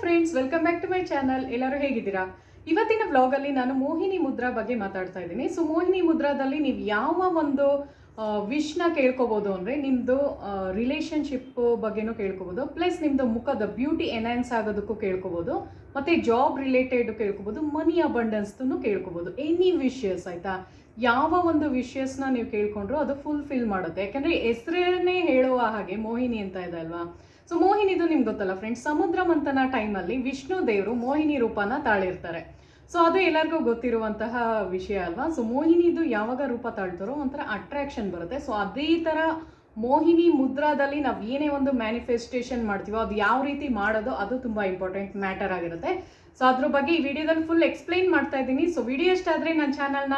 Friends, welcome back to my channel. ಎಲ್ಲರೂ ಹೇಗಿದ್ದೀರಾ? ಇವತ್ತಿನ ವ್ಲಾಗಲ್ಲಿ ನಾನು ಮೋಹಿನಿ ಮುದ್ರಾ ಬಗ್ಗೆ ಮಾತಾಡ್ತಾ ಇದ್ದೀನಿ. ಸೊ ಮೋಹಿನಿ ಮುದ್ರಾದಲ್ಲಿ ನೀವು ಯಾವ ಒಂದು ವಿಶ್ನ ಕೇಳ್ಕೊಬೋದು ಅಂದರೆ ನಿಮ್ಮದು ರಿಲೇಷನ್ಶಿಪ್ ಬಗ್ಗೆನೂ ಕೇಳ್ಕೊಬೋದು, ಪ್ಲಸ್ ನಿಮ್ಮದು ಮುಖದ ಬ್ಯೂಟಿ ಎನ್ಹ್ಯಾನ್ಸ್ ಆಗೋದಕ್ಕೂ ಕೇಳ್ಕೊಬೋದು, ಮತ್ತು ಜಾಬ್ ರಿಲೇಟೆಡ್ ಕೇಳ್ಕೊಬೋದು, ಮನಿ ಅಬಂಡೆನ್ಸ್ದು ಕೇಳ್ಕೊಬೋದು. ಎನಿ ವಿಷಯಸ್ ಆಯಿತಾ, ಯಾವ ಒಂದು ವಿಷಯಸ್ನ ನೀವು ಕೇಳ್ಕೊಂಡ್ರು ಅದು ಫುಲ್ಫಿಲ್ ಮಾಡುತ್ತೆ. ಯಾಕೆಂದರೆ ಹೆಸರನ್ನೇ ಹೇಳುವ ಹಾಗೆ ಮೋಹಿನಿ ಅಂತ ಇದೆ ಅಲ್ವಾ. ಸೊ ಮೋಹಿನಿದು ನಿಮ್ಗೆ ಗೊತ್ತಲ್ಲ ಫ್ರೆಂಡ್ಸ್, ಸಮುದ್ರ ಮಂಥನ ಟೈಮಲ್ಲಿ ವಿಷ್ಣು ದೇವರು ಮೋಹಿನಿ ರೂಪನ ತಾಳಿರ್ತಾರೆ. ಸೊ ಅದು ಎಲ್ಲರಿಗೂ ಗೊತ್ತಿರುವಂತಹ ವಿಷಯ ಅಲ್ವಾ. ಸೊ ಮೋಹಿನಿದು ಯಾವಾಗ ರೂಪ ತಾಳ್ತಾರೋ ಒಂಥರ ಅಟ್ರಾಕ್ಷನ್ ಬರುತ್ತೆ. ಸೊ ಅದೇ ಥರ ಮೋಹಿನಿ ಮುದ್ರಾದಲ್ಲಿ ನಾವು ಏನೇ ಒಂದು ಮ್ಯಾನಿಫೆಸ್ಟೇಷನ್ ಮಾಡ್ತೀವೋ ಅದು ಯಾವ ರೀತಿ ಮಾಡೋದು ಅದು ತುಂಬ ಇಂಪಾರ್ಟೆಂಟ್ ಮ್ಯಾಟರ್ ಆಗಿರುತ್ತೆ. ಸೊ ಅದ್ರ ಬಗ್ಗೆ ಈ ವಿಡಿಯೋದಲ್ಲಿ ಫುಲ್ ಎಕ್ಸ್ಪ್ಲೈನ್ ಮಾಡ್ತಾ ಇದ್ದೀನಿ. ಸೊ ವಿಡಿಯೋ ಇಷ್ಟ ಆದರೆ ನನ್ನ ಚಾನಲ್ನ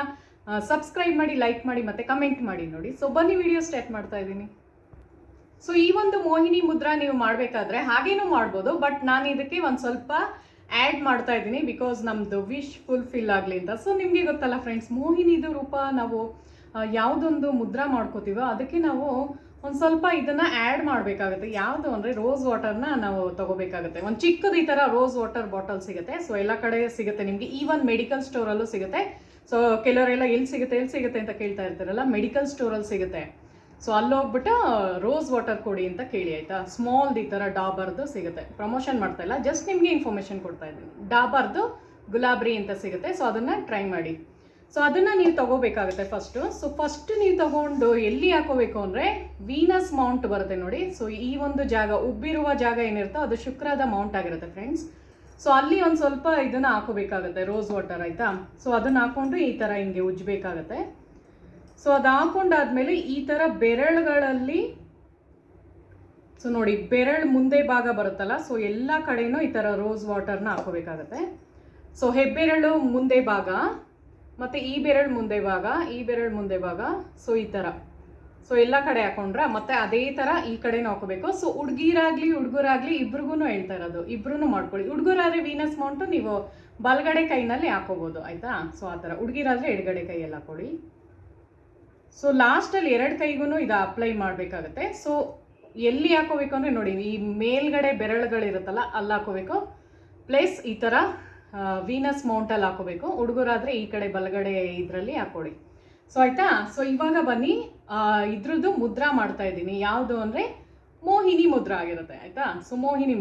ಸಬ್ಸ್ಕ್ರೈಬ್ ಮಾಡಿ, ಲೈಕ್ ಮಾಡಿ, ಮತ್ತು ಕಮೆಂಟ್ ಮಾಡಿ ನೋಡಿ. ಸೊ ಬನ್ನಿ ವಿಡಿಯೋ ಸ್ಟಾರ್ಟ್ ಮಾಡ್ತಾ ಇದ್ದೀನಿ. ಸೊ ಈ ಒಂದು ಮೋಹಿನಿ ಮುದ್ರಾ ನೀವು ಮಾಡಬೇಕಾದ್ರೆ ಹಾಗೇನೂ ಮಾಡ್ಬೋದು, ಬಟ್ ನಾನು ಇದಕ್ಕೆ ಒಂದು ಸ್ವಲ್ಪ ಆ್ಯಡ್ ಮಾಡ್ತಾ ಇದ್ದೀನಿ ಬಿಕಾಸ್ ನಮ್ಮದು ವಿಶ್ ಫುಲ್ಫಿಲ್ ಆಗಲಿ ಅಂತ. ಸೊ ನಿಮಗೆ ಗೊತ್ತಲ್ಲ ಫ್ರೆಂಡ್ಸ್, ಮೋಹಿನಿದು ರೂಪ ನಾವು ಯಾವುದೊಂದು ಮುದ್ರಾ ಮಾಡ್ಕೋತೀವೋ ಅದಕ್ಕೆ ನಾವು ಒಂದು ಸ್ವಲ್ಪ ಇದನ್ನು ಆ್ಯಡ್ ಮಾಡಬೇಕಾಗುತ್ತೆ. ಯಾವುದು ಅಂದರೆ ರೋಸ್ ವಾಟರ್ನ ನಾವು ತಗೋಬೇಕಾಗುತ್ತೆ. ಒಂದು ಚಿಕ್ಕದು ಈ ಥರ ರೋಸ್ ವಾಟರ್ ಬಾಟಲ್ ಸಿಗುತ್ತೆ. ಸೊ ಎಲ್ಲ ಕಡೆ ಸಿಗುತ್ತೆ ನಿಮಗೆ, ಈವನ್ ಮೆಡಿಕಲ್ ಸ್ಟೋರಲ್ಲೂ ಸಿಗುತ್ತೆ. ಸೊ ಕೆಲವರೆಲ್ಲ ಎಲ್ಲಿ ಸಿಗುತ್ತೆ ಅಂತ ಕೇಳ್ತಾ ಇರ್ತಾರಲ್ಲ, ಮೆಡಿಕಲ್ ಸ್ಟೋರಲ್ಲಿ ಸಿಗುತ್ತೆ. ಸೊ ಅಲ್ಲಿ ಹೋಗ್ಬಿಟ್ಟು ರೋಸ್ ವಾಟರ್ ಕೊಡಿ ಅಂತ ಕೇಳಿ ಆಯಿತಾ. ಸ್ಮಾಲ್ದು ಈ ಥರ ಡಾಬರ್ದು ಸಿಗುತ್ತೆ. ಪ್ರಮೋಷನ್ ಮಾಡ್ತಾ ಇಲ್ಲ, ಜಸ್ಟ್ ನಿಮಗೆ ಇನ್ಫಾರ್ಮೇಷನ್ ಕೊಡ್ತಾ ಇದ್ದೀನಿ. ಡಾಬರ್ದು ಗುಲಾಬ್ರಿ ಅಂತ ಸಿಗುತ್ತೆ. ಸೊ ಅದನ್ನು ಟ್ರೈ ಮಾಡಿ. ಸೊ ಅದನ್ನು ನೀವು ತೊಗೋಬೇಕಾಗುತ್ತೆ ಫಸ್ಟು. ಸೊ ಫಸ್ಟ್ ನೀವು ತೊಗೊಂಡು ಎಲ್ಲಿ ಹಾಕೋಬೇಕು ಅಂದರೆ ವೀನಸ್ ಮೌಂಟ್ ಬರುತ್ತೆ ನೋಡಿ. ಸೊ ಈ ಒಂದು ಜಾಗ, ಉಬ್ಬಿರುವ ಜಾಗ ಏನಿರುತ್ತೋ ಅದು ಶುಕ್ರದ ಮೌಂಟ್ ಆಗಿರುತ್ತೆ ಫ್ರೆಂಡ್ಸ್. ಸೊ ಅಲ್ಲಿ ಒಂದು ಸ್ವಲ್ಪ ಇದನ್ನು ಹಾಕೋಬೇಕಾಗುತ್ತೆ, ರೋಸ್ ವಾಟರ್ ಆಯಿತಾ. ಸೊ ಅದನ್ನು ಹಾಕ್ಕೊಂಡು ಈ ಥರ ಹಿಂಗೆ ಉಜ್ಜಬೇಕಾಗತ್ತೆ. ಸೊ ಅದು ಹಾಕೊಂಡಾದ್ಮೇಲೆ ಈ ಥರ ಬೆರಳುಗಳಲ್ಲಿ, ಸೊ ನೋಡಿ ಬೆರಳು ಮುಂದೆ ಭಾಗ ಬರುತ್ತಲ್ಲ, ಸೊ ಎಲ್ಲ ಕಡೆನೂ ಈ ಥರ ರೋಸ್ ವಾಟರ್ನ ಹಾಕೋಬೇಕಾಗತ್ತೆ. ಸೊ ಹೆಬ್ಬೆರಳು ಮುಂದೆ ಭಾಗ ಮತ್ತು ಈ ಬೆರಳು ಮುಂದೆ ಭಾಗ, ಈ ಬೆರಳು ಮುಂದೆ ಭಾಗ, ಸೊ ಈ ಥರ. ಸೊ ಎಲ್ಲ ಕಡೆ ಹಾಕೊಂಡ್ರೆ ಮತ್ತೆ ಅದೇ ಥರ ಈ ಕಡೆನೂ ಹಾಕೋಬೇಕು. ಸೊ ಹುಡುಗರಾಗಲಿ ಇಬ್ರಿಗೂ ಹೇಳ್ತಾ ಇರೋದು, ಇಬ್ರು ಮಾಡ್ಕೊಳ್ಳಿ. ಹುಡುಗರಾದರೆ ವೀನಸ್ ಮೌಂಟು ನೀವು ಬಲಗಡೆ ಕೈನಲ್ಲಿ ಹಾಕೋಬೋದು ಆಯಿತಾ. ಸೊ ಆ ಥರ, ಹುಡುಗಿರಾದರೆ ಎಡಗಡೆ ಕೈಯಲ್ಲಿ ಹಾಕೊಳ್ಳಿ. ಸೊ ಲಾಸ್ಟಲ್ಲಿ ಎರಡು ಕೈಗೂ ಇದು ಅಪ್ಲೈ ಮಾಡಬೇಕಾಗತ್ತೆ. ಸೊ ಎಲ್ಲಿ ಹಾಕೋಬೇಕು ಅಂದರೆ ನೋಡಿ, ಈ ಮೇಲ್ಗಡೆ ಬೆರಳುಗಳಿರುತ್ತಲ್ಲ ಅಲ್ಲಿ ಹಾಕೋಬೇಕು, ಪ್ಲಸ್ ಈ ಥರ ವೀನಸ್ ಮೌಂಟಲ್ಲಿ ಹಾಕೋಬೇಕು. ಹುಡುಗರಾದರೆ ಈ ಕಡೆ ಬಲಗಡೆ ಇದರಲ್ಲಿ ಹಾಕೊಳ್ಳಿ. ಸೊ ಆಯಿತಾ. ಸೊ ಇವಾಗ ಬನ್ನಿ, ಇದ್ರದ್ದು ಮುದ್ರಾ ಮಾಡ್ತಾ ಇದ್ದೀನಿ. ಯಾವುದು ಅಂದರೆ ಮೋಹಿನಿ ಮುದ್ರಾ ಆಗಿರುತ್ತೆ ಆಯಿತಾ. ಸೊ ಮೋಹಿನಿ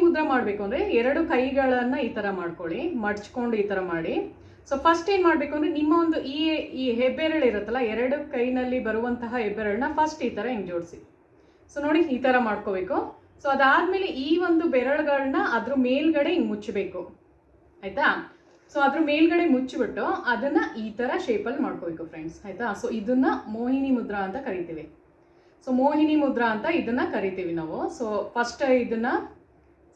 ಮುದ್ರಾ ಮಾಡಬೇಕು ಅಂದರೆ ಎರಡು ಕೈಗಳನ್ನು ಈ ಥರ ಮಾಡ್ಕೊಳ್ಳಿ, ಮಡ್ಚ್ಕೊಂಡು ಈ ಥರ ಮಾಡಿ. ಸೊ ಫಸ್ಟ್ ಏನು ಮಾಡಬೇಕು ಅಂದರೆ ನಿಮ್ಮ ಒಂದು ಈ ಹೆಬ್ಬೆರಳು ಇರುತ್ತಲ್ಲ, ಎರಡು ಕೈನಲ್ಲಿ ಬರುವಂತಹ ಹೆಬ್ಬೆರಳನ್ನ ಫಸ್ಟ್ ಈ ಥರ ಹಿಂಗೆ ಜೋಡಿಸಿ. ಸೊ ನೋಡಿ ಈ ಥರ ಮಾಡ್ಕೋಬೇಕು. ಸೊ ಅದಾದಮೇಲೆ ಈ ಒಂದು ಬೆರಳುಗಳನ್ನ ಅದ್ರ ಮೇಲ್ಗಡೆ ಹಿಂಗೆ ಮುಚ್ಚಬೇಕು ಆಯಿತಾ. ಸೊ ಅದ್ರ ಮೇಲ್ಗಡೆ ಮುಚ್ಚಿಬಿಟ್ಟು ಅದನ್ನು ಈ ಥರ ಶೇಪಲ್ಲಿ ಮಾಡ್ಕೋಬೇಕು ಫ್ರೆಂಡ್ಸ್ ಆಯಿತಾ. ಸೊ ಇದನ್ನು ಮೋಹಿನಿ ಮುದ್ರಾ ಅಂತ ಕರಿತೀವಿ. ಸೊ ಮೋಹಿನಿ ಮುದ್ರಾ ಅಂತ ಇದನ್ನು ಕರಿತೀವಿ ನಾವು. ಸೊ ಫಸ್ಟ್ ಇದನ್ನು,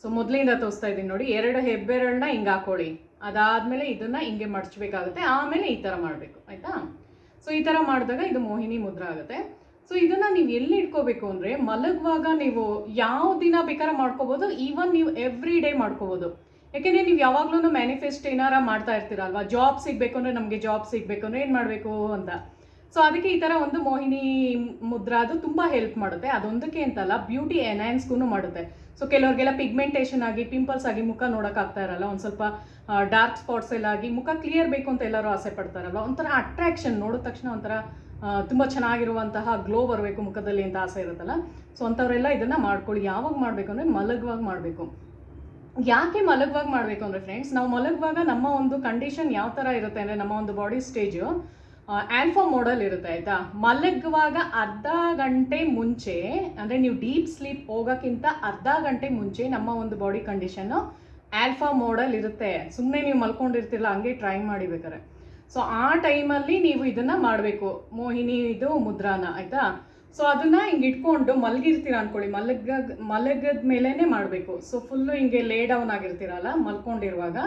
ಸೊ ಮೊದಲಿಂದ ತೋರಿಸ್ತಾ ಇದ್ದೀನಿ ನೋಡಿ, ಎರಡು ಹೆಬ್ಬೆರಳನ್ನ ಹಿಂಗೆ ಹಾಕೊಳ್ಳಿ. ಅದಾದಮೇಲೆ ಇದನ್ನು ಹಿಂಗೆ ಮಡ್ಚಬೇಕಾಗುತ್ತೆ, ಆಮೇಲೆ ಈ ಥರ ಮಾಡಬೇಕು ಆಯಿತಾ. ಸೊ ಈ ಥರ ಮಾಡಿದಾಗ ಇದು ಮೋಹಿನಿ ಮುದ್ರಾ ಆಗುತ್ತೆ. ಸೊ ಇದನ್ನು ನೀವು ಎಲ್ಲಿ ಇಟ್ಕೋಬೇಕು ಅಂದರೆ ಮಲಗುವಾಗ ನೀವು ಯಾವ ದಿನ ಬೇಕಾದ್ರೆ ಮಾಡ್ಕೋಬೋದು, ಈವನ್ ನೀವು ಎವ್ರಿ ಡೇ ಮಾಡ್ಕೋಬೋದು. ಯಾಕೆಂದರೆ ನೀವು ಯಾವಾಗಲೂ ಮ್ಯಾನಿಫೆಸ್ಟ್ ಏನಾರ ಮಾಡ್ತಾ ಇರ್ತೀರಲ್ವಾ, ಜಾಬ್ ಸಿಗಬೇಕು ಅಂದರೆ ನಮಗೆ ಜಾಬ್ ಸಿಗಬೇಕು ಅಂದರೆ ಏನು ಮಾಡಬೇಕು ಅಂತ. ಸೊ ಅದಕ್ಕೆ ಈ ಥರ ಒಂದು ಮೋಹಿನಿ ಮುದ್ರಾ ಅದು ತುಂಬ ಹೆಲ್ಪ್ ಮಾಡುತ್ತೆ. ಅದೊಂದಕ್ಕೆ ಅಂತಲ್ಲ, ಬ್ಯೂಟಿ ಎನ್ಹ್ಯಾನ್ಸ್ಗೂ ಮಾಡುತ್ತೆ. ಸೊ ಕೆಲವ್ರಿಗೆಲ್ಲ ಪಿಗ್ಮೆಂಟೇಷನ್ ಆಗಿ, ಪಿಂಪಲ್ಸ್ ಆಗಿ ಮುಖ ನೋಡೋಕ್ಕಾಗ್ತಾ ಇರಲ್ಲ, ಒಂದು ಸ್ವಲ್ಪ ಡಾರ್ಕ್ ಸ್ಪಾಟ್ಸ್ ಎಲ್ಲ ಆಗಿ ಮುಖ ಕ್ಲಿಯರ್ ಬೇಕು ಅಂತ ಎಲ್ಲರೂ ಆಸೆ ಪಡ್ತಾರಲ್ಲ, ಒಂಥರ ಅಟ್ರಾಕ್ಷನ್, ನೋಡಿದ ತಕ್ಷಣ ಒಂಥರ ತುಂಬ ಚೆನ್ನಾಗಿರುವಂತಹ ಗ್ಲೋ ಬರಬೇಕು ಮುಖದಲ್ಲಿ ಅಂತ ಆಸೆ ಇರುತ್ತಲ್ಲ. ಸೊ ಅಂಥವರೆಲ್ಲ ಇದನ್ನು ಮಾಡ್ಕೊಳ್ಳಿ. ಯಾವಾಗ ಮಾಡಬೇಕು ಅಂದರೆ ಮಲಗುವಾಗ ಮಾಡಬೇಕು. ಯಾಕೆ ಮಲಗುವಾಗ ಮಾಡಬೇಕು ಅಂದರೆ ಫ್ರೆಂಡ್ಸ್, ನಾವು ಮಲಗುವಾಗ ನಮ್ಮ ಒಂದು ಕಂಡೀಷನ್ ಯಾವ ಥರ ಇರುತ್ತೆ ಅಂದರೆ, ನಮ್ಮ ಒಂದು ಬಾಡಿ ಸ್ಟೇಜು ಆಲ್ಫಾ ಮೋಡಲ್ ಇರುತ್ತೆ ಆಯಿತಾ. ಮಲಗುವಾಗ ಅರ್ಧ ಗಂಟೆ ಮುಂಚೆ, ಅಂದರೆ ನೀವು ಡೀಪ್ ಸ್ಲೀಪ್ ಹೋಗೋಕ್ಕಿಂತ ಅರ್ಧ ಗಂಟೆ ಮುಂಚೆ ನಮ್ಮ ಒಂದು ಬಾಡಿ ಕಂಡೀಷನ್ನು ಆಲ್ಫಾ ಮೋಡಲ್ ಇರುತ್ತೆ. ಸುಮ್ಮನೆ ನೀವು ಮಲ್ಕೊಂಡಿರ್ತಿರಲ್ಲ, ಹಂಗೆ ಟ್ರೈ ಮಾಡಿಬೇಕಾರೆ. ಸೊ ಆ ಟೈಮಲ್ಲಿ ನೀವು ಇದನ್ನು ಮಾಡಬೇಕು, ಮೋಹಿನಿ ಇದು ಮುದ್ರಾನ ಆಯಿತಾ. ಸೊ ಅದನ್ನು ಹಿಂಗೆ ಇಟ್ಕೊಂಡು ಮಲಗಿರ್ತೀರ ಅಂದ್ಕೊಳ್ಳಿ, ಮಲಗದ ಮೇಲೇ ಮಾಡಬೇಕು. ಸೊ ಫುಲ್ಲು ಹಿಂಗೆ ಲೇ ಡೌನ್ ಆಗಿರ್ತೀರಲ್ಲ ಮಲ್ಕೊಂಡಿರುವಾಗ.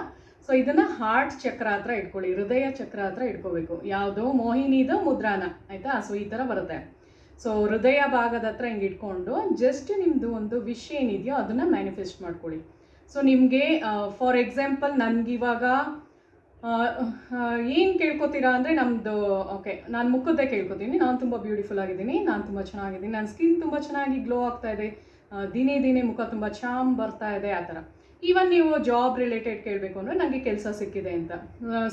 ಸೊ ಇದನ್ನು ಹಾರ್ಟ್ ಚಕ್ರ ಹತ್ರ ಇಟ್ಕೊಳ್ಳಿ, ಹೃದಯ ಚಕ್ರ ಹತ್ರ ಇಟ್ಕೋಬೇಕು. ಯಾವುದು ಮೋಹಿನಿದು ಮುದ್ರಾನ ಆಯಿತಾ. ಸೊ ಈ ಥರ ಬರುತ್ತೆ. ಸೊ ಹೃದಯ ಭಾಗದ ಹತ್ರ ಹಿಂಗೆ ಇಟ್ಕೊಂಡು ಜಸ್ಟ್ ನಿಮ್ಮದು ಒಂದು ವಿಷ್ ಏನಿದೆಯೋ ಅದನ್ನು ಮ್ಯಾನಿಫೆಸ್ಟ್ ಮಾಡ್ಕೊಳ್ಳಿ. ಸೊ ನಿಮಗೆ ಫಾರ್ ಎಕ್ಸಾಂಪಲ್ ನನಗಿವಾಗ ಏನು ಕೇಳ್ಕೊತೀರಾ ಅಂದರೆ ನಮ್ಮದು, ಓಕೆ ನಾನು ಮುಖದ್ದೇ ಕೇಳ್ಕೊತೀನಿ. ನಾನು ತುಂಬ ಬ್ಯೂಟಿಫುಲ್ ಆಗಿದ್ದೀನಿ, ನಾನು ತುಂಬ ಚೆನ್ನಾಗಿದ್ದೀನಿ, ನನ್ನ ಸ್ಕಿನ್ ತುಂಬ ಚೆನ್ನಾಗಿ ಗ್ಲೋ ಆಗ್ತಾ ಇದೆ. ದಿನೇ ದಿನೇ ಮುಖ ತುಂಬ ಚಾಮ್ ಬರ್ತಾ ಇದೆ ಆ ಥರ. ಈವನ್ ನೀವು ಜಾಬ್ ರಿಲೇಟೆಡ್ ಕೇಳಬೇಕು ಅಂದರೆ ನನಗೆ ಕೆಲಸ ಸಿಕ್ಕಿದೆ ಅಂತ.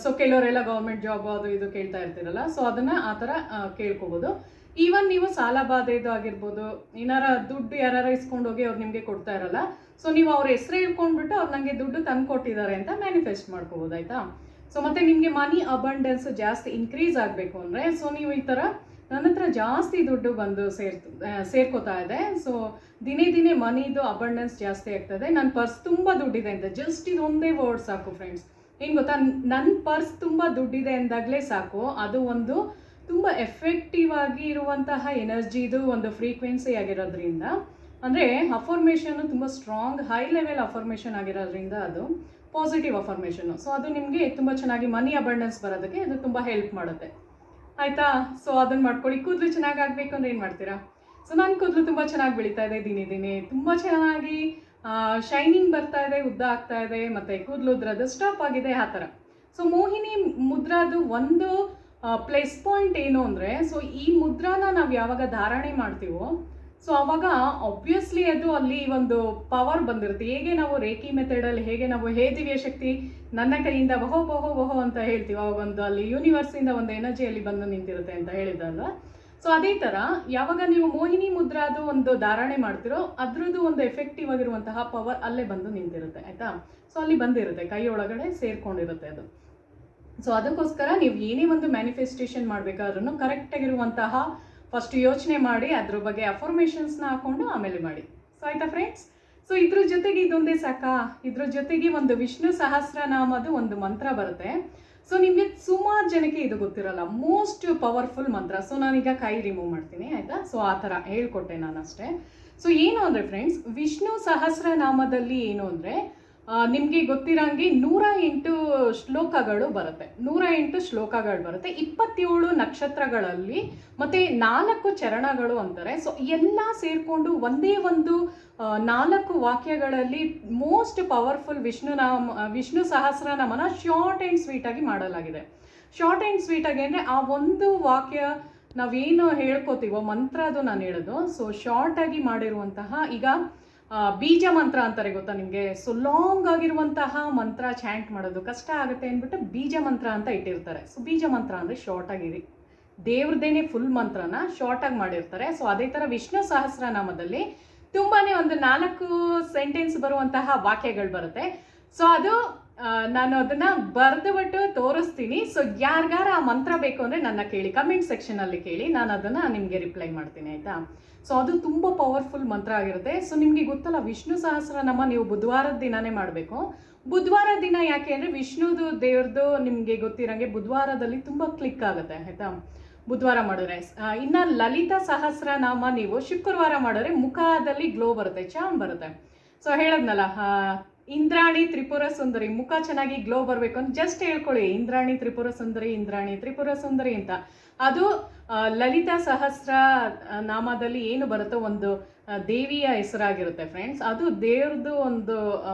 ಸೊ ಕೆಲವರೆಲ್ಲ ಗೌರ್ಮೆಂಟ್ ಜಾಬ್ ಅದು ಇದು ಕೇಳ್ತಾ ಇರ್ತೀರಲ್ಲ, ಸೊ ಅದನ್ನು ಆ ಥರ ಕೇಳ್ಕೊಬೋದು. ಈವನ್ ನೀವು ಸಾಲ ಬಾಧೆದು ಆಗಿರ್ಬೋದು, ಏನಾರ ದುಡ್ಡು ಯಾರು ಇಸ್ಕೊಂಡು ಹೋಗಿ ಅವ್ರು ನಿಮಗೆ ಕೊಡ್ತಾ ಇರಲ್ಲ, ಸೊ ನೀವು ಅವ್ರ ಹೆಸರು ಹೇಳ್ಕೊಂಡ್ಬಿಟ್ಟು ಅವ್ರು ನನಗೆ ದುಡ್ಡು ತಂದು ಕೊಟ್ಟಿದ್ದಾರೆ ಅಂತ ಮ್ಯಾನಿಫೆಸ್ಟ್ ಮಾಡ್ಕೋಬೋದು, ಆಯಿತಾ. ಸೊ ಮತ್ತು ನಿಮಗೆ ಮನಿ ಅಬಂಡೆನ್ಸ್ ಜಾಸ್ತಿ ಇನ್ಕ್ರೀಸ್ ಆಗಬೇಕು ಅಂದರೆ, ಸೊ ನೀವು ಈ ಥರ ನನ್ನ ಹತ್ರ ಜಾಸ್ತಿ ದುಡ್ಡು ಬಂದು ಸೇರ್ಕೋತಾ ಇದೆ, ಸೊ ದಿನೇ ದಿನೇ ಮನಿದು ಅಬಂಡೆನ್ಸ್ ಜಾಸ್ತಿ ಆಗ್ತದೆ, ನನ್ನ ಪರ್ಸ್ ತುಂಬ ದುಡ್ಡಿದೆ ಅಂತ ಜಸ್ಟ್ ಇದೊಂದೇ ವರ್ಡ್ ಸಾಕು ಫ್ರೆಂಡ್ಸ್. ಏನು ಗೊತ್ತಾ, ನನ್ನ ಪರ್ಸ್ ತುಂಬ ದುಡ್ಡಿದೆ ಅಂದಾಗಲೇ ಸಾಕು, ಅದು ಒಂದು ತುಂಬ ಎಫೆಕ್ಟಿವ್ ಆಗಿ ಇರುವಂತಹ ಎನರ್ಜಿದು ಒಂದು ಫ್ರೀಕ್ವೆನ್ಸಿ ಆಗಿರೋದ್ರಿಂದ, ಅಂದರೆ ಅಫರ್ಮೇಷನ್ನು ತುಂಬ ಸ್ಟ್ರಾಂಗ್ ಹೈ ಲೆವೆಲ್ ಅಫರ್ಮೇಷನ್ ಆಗಿರೋದ್ರಿಂದ ಅದು ಪಾಸಿಟಿವ್ ಅಫರ್ಮೇಷನ್ನು. ಸೊ ಅದು ನಿಮಗೆ ತುಂಬ ಚೆನ್ನಾಗಿ ಮನಿ ಅಬಂಡೆನ್ಸ್ ಬರೋದಕ್ಕೆ ಅದು ತುಂಬ ಹೆಲ್ಪ್ ಮಾಡುತ್ತೆ, ಆಯಿತಾ. ಸೊ ಅದನ್ನು ಮಾಡ್ಕೊಳ್ಳಿ. ಕೂದಲು ಚೆನ್ನಾಗಿ ಆಗಬೇಕು ಅಂದರೆ ಏನು ಮಾಡ್ತೀರಾ? ಸೊ ನನ್ನ ಕೂದಲು ತುಂಬ ಚೆನ್ನಾಗಿ ಬೆಳೀತಾ ಇದೆ, ದಿನೇ ದಿನೇ ತುಂಬ ಚೆನ್ನಾಗಿ ಶೈನಿಂಗ್ ಬರ್ತಾ ಇದೆ, ಉದ್ದ ಆಗ್ತಾ ಇದೆ, ಮತ್ತು ಕೂದಲು ಉದ್ರದ್ದು ಸ್ಟಾಪ್ ಆಗಿದೆ, ಆ ಥರ. ಸೊ ಮೋಹಿನಿ ಮುದ್ರಾದು ಒಂದು ಪ್ಲಸ್ ಪಾಯಿಂಟ್ ಏನು ಅಂದರೆ, ಸೊ ಈ ಮುದ್ರಾನ ನಾವು ಯಾವಾಗ ಧಾರಣೆ ಮಾಡ್ತೀವೋ ಸೊ ಆವಾಗ ಆಬ್ವಿಯಸ್ಲಿ ಅದು ಅಲ್ಲಿ ಒಂದು ಪವರ್ ಬಂದಿರುತ್ತೆ. ಹೇಗೆ ನಾವು ರೇಖಿ ಮೆಥಡಲ್ಲಿ ಹೇಗೆ ನಾವು ಹೇ ದಿವ್ಯ ಶಕ್ತಿ ನನ್ನ ಕೈಯಿಂದ ಬಹೋ ಬಹೋ ಬಹೋ ಅಂತ ಹೇಳ್ತೀವಿ, ಅವಾಗ ಒಂದು ಅಲ್ಲಿ ಯೂನಿವರ್ಸಿಂದ ಒಂದು ಎನರ್ಜಿಯಲ್ಲಿ ಬಂದು ನಿಂತಿರುತ್ತೆ ಅಂತ ಹೇಳಿದಲ್ಲ. ಸೊ ಅದೇ ಥರ ಯಾವಾಗ ನೀವು ಮೋಹಿನಿ ಮುದ್ರಾದು ಒಂದು ಧಾರಣೆ ಮಾಡ್ತಿರೋ ಅದ್ರದ್ದು ಒಂದು ಎಫೆಕ್ಟಿವ್ ಆಗಿರುವಂತಹ ಪವರ್ ಅಲ್ಲೇ ಬಂದು ನಿಂತಿರುತ್ತೆ, ಆಯಿತಾ. ಸೊ ಅಲ್ಲಿ ಬಂದಿರುತ್ತೆ, ಕೈ ಒಳಗಡೆ ಸೇರ್ಕೊಂಡಿರುತ್ತೆ ಅದು. ಸೊ ಅದಕ್ಕೋಸ್ಕರ ನೀವು ಏನೇ ಒಂದು ಮ್ಯಾನಿಫೆಸ್ಟೇಷನ್ ಮಾಡಬೇಕಾದ್ರೂ ಕರೆಕ್ಟಾಗಿರುವಂತಹ ಫಸ್ಟ್ ಯೋಚನೆ ಮಾಡಿ ಅದ್ರ ಬಗ್ಗೆ ಅಫರ್ಮೇಷನ್ಸ್ನ ಹಾಕೊಂಡು ಆಮೇಲೆ ಮಾಡಿ. ಸೊ ಆಯಿತಾ ಫ್ರೆಂಡ್ಸ್. ಸೊ ಇದ್ರ ಜೊತೆಗೆ ಇದೊಂದೇ ಸಾಕಾ, ಇದ್ರ ಜೊತೆಗೆ ಒಂದು ವಿಷ್ಣು ಸಹಸ್ರನಾಮದು ಒಂದು ಮಂತ್ರ ಬರುತ್ತೆ. ಸೊ ನಿಮಗೆ ಸುಮಾರು ಜನಕ್ಕೆ ಇದು ಗೊತ್ತಿರಲ್ಲ, ಮೋಸ್ಟ್ ಪವರ್ಫುಲ್ ಮಂತ್ರ. ಸೊ ನಾನೀಗ ಕೈ ರಿಮೂವ್ ಮಾಡ್ತೀನಿ, ಆಯಿತಾ. ಸೊ ಆ ಥರ ಹೇಳ್ಕೊಟ್ಟೆ ನಾನು ಅಷ್ಟೇ. ಸೊ ಏನು ಅಂದರೆ ಫ್ರೆಂಡ್ಸ್, ವಿಷ್ಣು ಸಹಸ್ರನಾಮದಲ್ಲಿ ಏನು ಅಂದರೆ ನಿಮಗೆ ಗೊತ್ತಿರೋಂಗೆ 108 ಶ್ಲೋಕಗಳು ಬರುತ್ತೆ, 108 ಶ್ಲೋಕಗಳು ಬರುತ್ತೆ, 27 ನಕ್ಷತ್ರಗಳಲ್ಲಿ ಮತ್ತು 4 ಚರಣಗಳು ಅಂತಾರೆ. ಸೊ ಎಲ್ಲ ಸೇರಿಕೊಂಡು ಒಂದೇ ಒಂದು 4 ವಾಕ್ಯಗಳಲ್ಲಿ ಮೋಸ್ಟ್ ಪವರ್ಫುಲ್ ವಿಷ್ಣು ಸಹಸ್ರನಾಮನ ಶಾರ್ಟ್ ಆ್ಯಂಡ್ ಸ್ವೀಟಾಗಿ ಮಾಡಲಾಗಿದೆ. ಶಾರ್ಟ್ ಆ್ಯಂಡ್ ಸ್ವೀಟಾಗಿ ಅಂದರೆ ಆ ಒಂದು ವಾಕ್ಯ ನಾವೇನು ಹೇಳ್ಕೊತೀವೋ ಮಂತ್ರ, ಅದು ನಾನು ಹೇಳೋದು. ಸೊ ಶಾರ್ಟಾಗಿ ಮಾಡಿರುವಂತಹ, ಈಗ ಬೀಜ ಮಂತ್ರ ಅಂತಾರೆ ಗೊತ್ತಾ ನಿಮಗೆ. ಸೊ ಲಾಂಗ್ ಆಗಿರುವಂತಹ ಮಂತ್ರ ಚಾಂಟ್ ಮಾಡೋದು ಕಷ್ಟ ಆಗುತ್ತೆ ಅಂದ್ಬಿಟ್ಟು ಬೀಜ ಮಂತ್ರ ಅಂತ ಇಟ್ಟಿರ್ತಾರೆ. ಸೊ ಬೀಜ ಮಂತ್ರ ಅಂದರೆ ಶಾರ್ಟ್ ಆಗಿರಿ, ದೇವ್ರದೇನೆ ಫುಲ್ ಮಂತ್ರನ ಶಾರ್ಟಾಗಿ ಮಾಡಿರ್ತಾರೆ. ಸೊ ಅದೇ ಥರ ವಿಷ್ಣು ಸಹಸ್ರನಾಮದಲ್ಲಿ ತುಂಬಾ ಒಂದು 4 ಸೆಂಟೆನ್ಸ್ ಬರುವಂತಹ ವಾಕ್ಯಗಳು ಬರುತ್ತೆ. ಸೊ ಅದು ನಾನು ಅದನ್ನು ಬರೆದುಬಿಟ್ಟು ತೋರಿಸ್ತೀನಿ. ಸೊ ಯಾರಿಗಾರ ಆ ಮಂತ್ರ ಬೇಕು ಅಂದರೆ ನನ್ನ ಕೇಳಿ, ಕಮೆಂಟ್ ಸೆಕ್ಷನಲ್ಲಿ ಕೇಳಿ, ನಾನು ಅದನ್ನು ನಿಮಗೆ ರಿಪ್ಲೈ ಮಾಡ್ತೀನಿ, ಆಯಿತಾ. ಸೊ ಅದು ತುಂಬ ಪವರ್ಫುಲ್ ಮಂತ್ರ ಆಗಿರುತ್ತೆ. ಸೊ ನಿಮಗೆ ಗೊತ್ತಲ್ಲ, ವಿಷ್ಣು ಸಹಸ್ರನಾಮ ನೀವು ಬುಧವಾರದ ದಿನವೇ ಮಾಡಬೇಕು. ಬುಧವಾರ ದಿನ ಯಾಕೆ ಅಂದರೆ ವಿಷ್ಣುದು ದೇವ್ರದ್ದು ನಿಮಗೆ ಗೊತ್ತಿರೋಂಗೆ ಬುಧವಾರದಲ್ಲಿ ತುಂಬ ಕ್ಲಿಕ್ ಆಗುತ್ತೆ, ಆಯಿತಾ, ಬುಧವಾರ ಮಾಡಿದ್ರೆ. ಇನ್ನು ಲಲಿತಾ ಸಹಸ್ರನಾಮ ನೀವು ಶುಕ್ರವಾರ ಮಾಡಿದ್ರೆ ಮುಖದಲ್ಲಿ ಗ್ಲೋ ಬರುತ್ತೆ, ಚಾಮ್ ಬರುತ್ತೆ. ಸೊ ಹೇಳದ್ನಲ್ಲ, ಇಂದ್ರಾಣಿ ತ್ರಿಪುರ ಸುಂದರಿ, ಮುಖ ಚೆನ್ನಾಗಿ ಗ್ಲೋ ಬರಬೇಕು ಅಂತ ಜಸ್ಟ್ ಹೇಳ್ಕೊಳ್ಳಿ, ಇಂದ್ರಾಣಿ ತ್ರಿಪುರ ಸುಂದರಿ, ಇಂದ್ರಾಣಿ ತ್ರಿಪುರ ಸುಂದರಿ ಅಂತ. ಅದು ಲಲಿತಾ ಸಹಸ್ರ ನಾಮದಲ್ಲಿ ಏನು ಬರುತ್ತೋ ಒಂದು ದೇವಿಯ ಹೆಸರಾಗಿರುತ್ತೆ ಫ್ರೆಂಡ್ಸ್. ಅದು ದೇವ್ರದ್ದು ಒಂದು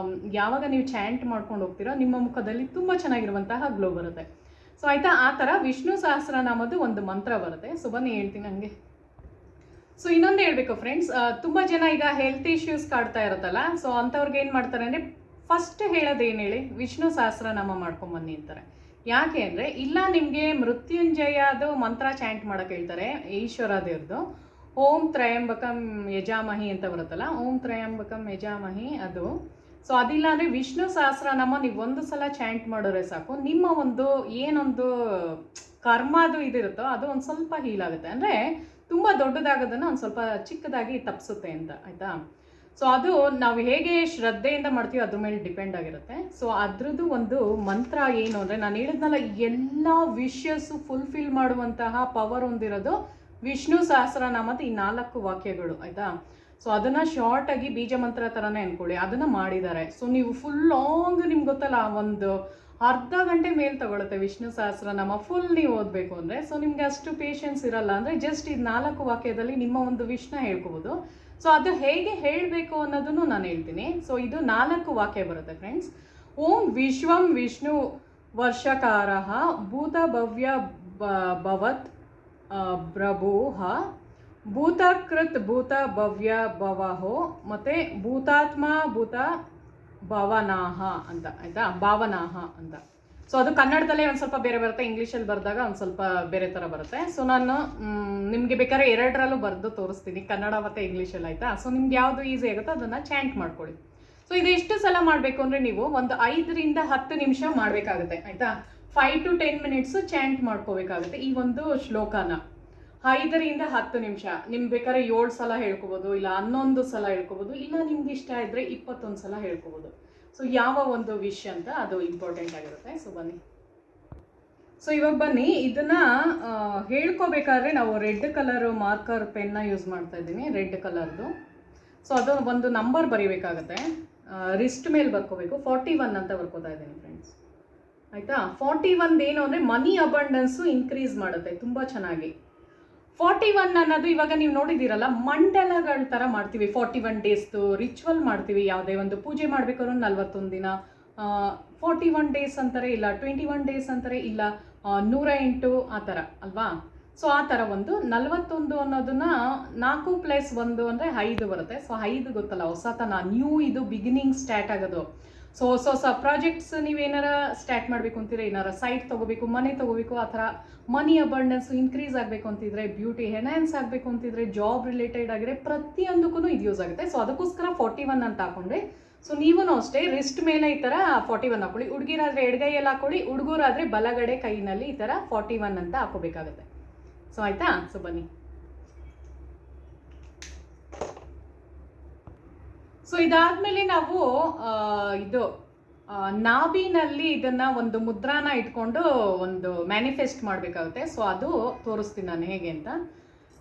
ಯಾವಾಗ ನೀವು ಚಾಂಟ್ ಮಾಡ್ಕೊಂಡು ಹೋಗ್ತೀರೋ ನಿಮ್ಮ ಮುಖದಲ್ಲಿ ತುಂಬ ಚೆನ್ನಾಗಿರುವಂತಹ ಗ್ಲೋ ಬರುತ್ತೆ. ಸೊ ಆಯಿತಾ, ಆ ಥರ ವಿಷ್ಣು ಸಹಸ್ರನಾಮದ್ದು ಒಂದು ಮಂತ್ರ ಬರುತ್ತೆ. ಸೊ ಬನ್ನಿ ಹೇಳ್ತೀನಿ ನನಗೆ. ಸೊ ಇನ್ನೊಂದು ಹೇಳಬೇಕು ಫ್ರೆಂಡ್ಸ್, ತುಂಬ ಜನ ಈಗ ಹೆಲ್ತ್ ಇಶ್ಯೂಸ್ ಕಾಡ್ತಾ ಇರುತ್ತಲ್ಲ, ಸೊ ಅಂಥವ್ರಿಗೆ ಏನು ಮಾಡ್ತಾರೆ ಅಂದರೆ ಫಸ್ಟ್ ಹೇಳೋದೇನು ಹೇಳಿ, ವಿಷ್ಣು ಸಹಸ್ರನಾಮ ಮಾಡ್ಕೊಂಬನ್ನಿ ಅಂತಾರೆ. ಯಾಕೆ ಅಂದರೆ ಇಲ್ಲ ನಿಮಗೆ ಮೃತ್ಯುಂಜಯದು ಮಂತ್ರ ಚಾಂಟ್ ಮಾಡೋಕ್ಕೆ ಹೇಳ್ತಾರೆ, ಈಶ್ವರ ದೇವ್ರದ್ದು. ಓಂ ತ್ರಯಂಬಕಂ ಯಜಾಮಹಿ ಅಂತ ಬರುತ್ತಲ್ಲ, ಓಂ ತ್ರಯಂಬಕಂ ಯಜಾಮಹಿ ಅದು. ಸೊ ಅದಿಲ್ಲ ಅಂದರೆ ವಿಷ್ಣು ಸಹಸ್ರನಾಮ ನೀವು ಒಂದು ಸಲ ಚಾಂಟ್ ಮಾಡೋರೆ ಸಾಕು, ನಿಮ್ಮ ಒಂದು ಏನೊಂದು ಕರ್ಮದು ಇದಿರುತ್ತೋ ಅದು ಒಂದು ಸ್ವಲ್ಪ ಹೀಲ್ ಆಗುತ್ತೆ. ಅಂದರೆ ತುಂಬ ದೊಡ್ಡದಾಗೋದನ್ನು ಒಂದು ಸ್ವಲ್ಪ ಚಿಕ್ಕದಾಗಿ ತಪ್ಪಿಸುತ್ತೆ ಅಂತ, ಆಯಿತಾ. ಸೊ ಅದು ನಾವು ಹೇಗೆ ಶ್ರದ್ಧೆಯಿಂದ ಮಾಡ್ತೀವಿ ಅದ್ರ ಮೇಲೆ ಡಿಪೆಂಡ್ ಆಗಿರುತ್ತೆ. ಸೊ ಅದ್ರದ್ದು ಒಂದು ಮಂತ್ರ ಏನು ಅಂದರೆ, ನಾನು ಹೇಳಿದ್ನಲ್ಲ, ಎಲ್ಲ ವಿಷಸ್ಸು ಫುಲ್ಫಿಲ್ ಮಾಡುವಂತಹ ಪವರ್ ಹೊಂದಿರೋದು ವಿಷ್ಣು ಸಹಸ್ರನಾಮದ ಈ 4 ವಾಕ್ಯಗಳು, ಆಯಿತಾ. ಸೊ ಅದನ್ನು ಶಾರ್ಟಾಗಿ ಬೀಜ ಮಂತ್ರ ಥರನೇ ಅಂದ್ಕೊಳ್ಳಿ, ಅದನ್ನು ಮಾಡಿದ್ದಾರೆ. ಸೊ ನೀವು ಫುಲ್ ಲಾಂಗ್, ನಿಮ್ಗೆ ಗೊತ್ತಲ್ಲ, ಒಂದು ಅರ್ಧ ಗಂಟೆ ಮೇಲೆ ತಗೊಳುತ್ತೆ ವಿಷ್ಣು ಸಹಸ್ರನಾಮ ಫುಲ್ ನೀವು ಓದಬೇಕು ಅಂದರೆ. ಸೊ ನಿಮಗೆ ಅಷ್ಟು ಪೇಷನ್ಸ್ ಇರಲ್ಲ ಅಂದರೆ ಜಸ್ಟ್ ಇದು 4 ವಾಕ್ಯದಲ್ಲಿ ನಿಮ್ಮ ಒಂದು ವಿಷ್ನ ಹೇಳ್ಕೋಬೋದು. ಸೊ ಅದು ಹೇಗೆ ಹೇಳಬೇಕು ಅನ್ನೋದನ್ನು ನಾನು ಹೇಳ್ತೀನಿ. ಸೊ ಇದು 4 ವಾಕ್ಯ ಬರುತ್ತೆ ಫ್ರೆಂಡ್ಸ್. ಓಂ ವಿಶ್ವಂ ವಿಷ್ಣು ವರ್ಷಕಾರಃ ಭೂತ ಭವ್ಯ ಭವತ್ ಪ್ರಭುಃ ಭೂತಕೃತ್ ಭೂತ ಭವ್ಯ ಭವಹೋ ಮತ್ತು ಭೂತಾತ್ಮ ಭೂತ ಭವನಾಹ ಅಂತ, ಆಯಿತಾ, ಭಾವನಾಹ ಅಂತ. ಸೊ ಅದು ಕನ್ನಡದಲ್ಲೇ ಒಂದು ಸ್ವಲ್ಪ ಬೇರೆ ಬರುತ್ತೆ, ಇಂಗ್ಲೀಷಲ್ಲಿ ಬರೆದಾಗ ಒಂದು ಸ್ವಲ್ಪ ಬೇರೆ ಥರ ಬರುತ್ತೆ. ಸೊ ನಾನು ನಿಮಗೆ ಬೇಕಾದ್ರೆ ಎರಡರಲ್ಲೂ ಬರೆದು ತೋರಿಸ್ತೀನಿ, ಕನ್ನಡ ಮತ್ತು ಇಂಗ್ಲೀಷಲ್ಲಿ, ಆಯಿತಾ. ಸೊ ನಿಮ್ಗೆ ಯಾವುದು ಈಸಿ ಆಗುತ್ತೋ ಅದನ್ನು ಚಾಂಟ್ ಮಾಡ್ಕೊಳ್ಳಿ. ಸೊ ಇದು ಎಷ್ಟು ಸಲ ಮಾಡಬೇಕು ಅಂದರೆ ನೀವು ಒಂದು 5 ರಿಂದ 10 ನಿಮಿಷ ಮಾಡಬೇಕಾಗುತ್ತೆ, ಆಯಿತಾ. 5 to 10 minutes ಚಾಂಟ್ ಮಾಡ್ಕೋಬೇಕಾಗುತ್ತೆ ಈ ಒಂದು ಶ್ಲೋಕನ. 5 ರಿಂದ 10 ನಿಮಿಷ. ನಿಮ್ಗೆ ಬೇಕಾದ್ರೆ 7 ಸಲ ಹೇಳ್ಕೊಬೋದು, ಇಲ್ಲ 11 ಸಲ ಹೇಳ್ಕೊಬೋದು, ಇಲ್ಲ ನಿಮ್ಗೆ ಇಷ್ಟ ಇದ್ದರೆ 21 ಸಲ ಹೇಳ್ಕೊಬೋದು. ಸೊ ಯಾವ ಒಂದು ವಿಷ್ ಅಂತ ಅದು ಇಂಪಾರ್ಟೆಂಟ್ ಆಗಿರುತ್ತೆ. ಸೊ ಬನ್ನಿ. ಸೊ ಇವಾಗ ಬನ್ನಿ, ಇದನ್ನ ಹೇಳ್ಕೋಬೇಕಾದ್ರೆ ನಾವು ರೆಡ್ ಕಲರ್ ಮಾರ್ಕರ್ ಪೆನ್ನ ಯೂಸ್ ಮಾಡ್ತಾ ಇದ್ದೀನಿ, ರೆಡ್ ಕಲರ್ದು. ಸೊ ಅದು ಒಂದು ನಂಬರ್ ಬರೀಬೇಕಾಗತ್ತೆ, ರಿಸ್ಟ್ ಮೇಲೆ ಬರ್ಕೋಬೇಕು. 41 ಅಂತ ಬರ್ಕೋತಾ ಇದ್ದೀನಿ ಫ್ರೆಂಡ್ಸ್, ಆಯಿತಾ. 41 ಏನು ಅಂದರೆ ಮನಿ ಅಬಂಡೆನ್ಸು ಇನ್ಕ್ರೀಸ್ ಮಾಡುತ್ತೆ ತುಂಬ ಚೆನ್ನಾಗಿ. 41 ಅನ್ನೋದು ಇವಾಗ ನೀವು ನೋಡಿದ್ದೀರಲ್ಲ, ಮಂಡಲಗಳ ಥರ ಮಾಡ್ತೀವಿ. 41 ಡೇಸ್ದು ರಿಚುವಲ್ ಮಾಡ್ತೀವಿ, ಯಾವುದೇ ಒಂದು ಪೂಜೆ ಮಾಡಬೇಕಾದ್ರೂ 41 ದಿನ 41 ಡೇಸ್ ಅಂತಾರೆ, ಇಲ್ಲ 21 ಡೇಸ್ ಅಂತಾರೆ, ಇಲ್ಲ 108 ಆ ಥರ ಅಲ್ವಾ. ಸೊ ಆ ಥರ ಒಂದು 41 ಅನ್ನೋದನ್ನ 4+1 ಅಂದರೆ 5 ಬರುತ್ತೆ. ಸೊ 5 ಗೊತ್ತಲ್ಲ, ಹೊಸತನ, ನ್ಯೂ, ಇದು ಬಿಗಿನಿಂಗ್ ಸ್ಟಾರ್ಟ್ ಆಗೋದು. ಸೊ ಹೊಸ ಪ್ರಾಜೆಕ್ಟ್ಸ್ ನೀವೇನಾರ ಸ್ಟಾರ್ಟ್ ಮಾಡಬೇಕು ಅಂತಿದ್ರೆ, ಏನಾರ ಸೈಟ್ ತೊಗೋಬೇಕು, ಮನೆ ತೊಗೋಬೇಕು, ಆ ಥರ ಮನಿ ಅಬಂಡೆನ್ಸ್ ಇನ್ಕ್ರೀಸ್ ಆಗಬೇಕು ಅಂತಿದ್ರೆ, ಬ್ಯೂಟಿ ಎನ್ಹ್ಯಾನ್ಸ್ ಆಗಬೇಕು ಅಂತಿದ್ರೆ, ಜಾಬ್ ರಿಲೇಟೆಡ್ ಆಗಿದ್ರೆ ಪ್ರತಿಯೊಂದಕ್ಕೂ ಇದು ಯೂಸ್ ಆಗುತ್ತೆ. ಸೊ ಅದಕ್ಕೋಸ್ಕರ 41 ಅಂತ ಹಾಕೊಂಡ್ರೆ. ಸೊ ನೀವೂ ಅಷ್ಟೇ ರಿಸ್ಟ್ ಮೇಲೆ ಈ ಥರ 41 ಹಾಕೊಳ್ಳಿ. ಹುಡುಗಿರಾದರೆ ಎಡಗೈಯಲ್ಲಿ ಹಾಕೊಳ್ಳಿ, ಹುಡುಗರಾದರೆ ಬಲಗಡೆ ಕೈನಲ್ಲಿ ಈ ಥರ 41 ಅಂತ ಹಾಕೋಬೇಕಾಗುತ್ತೆ. ಸೊ ಆಯಿತಾ. ಸೊ ಬನ್ನಿ. ಸೊ ಇದಾದ್ಮೇಲೆ ನಾವು ಇದು ನಾಭಿನಲ್ಲಿ ಇದನ್ನ ಒಂದು ಮುದ್ರಾನ ಇಟ್ಕೊಂಡು ಒಂದು ಮ್ಯಾನಿಫೆಸ್ಟ್ ಮಾಡಬೇಕಾಗುತ್ತೆ. ಸೊ ಅದು ತೋರಿಸ್ತೀನಿ ನಾನು ಹೇಗೆ ಅಂತ.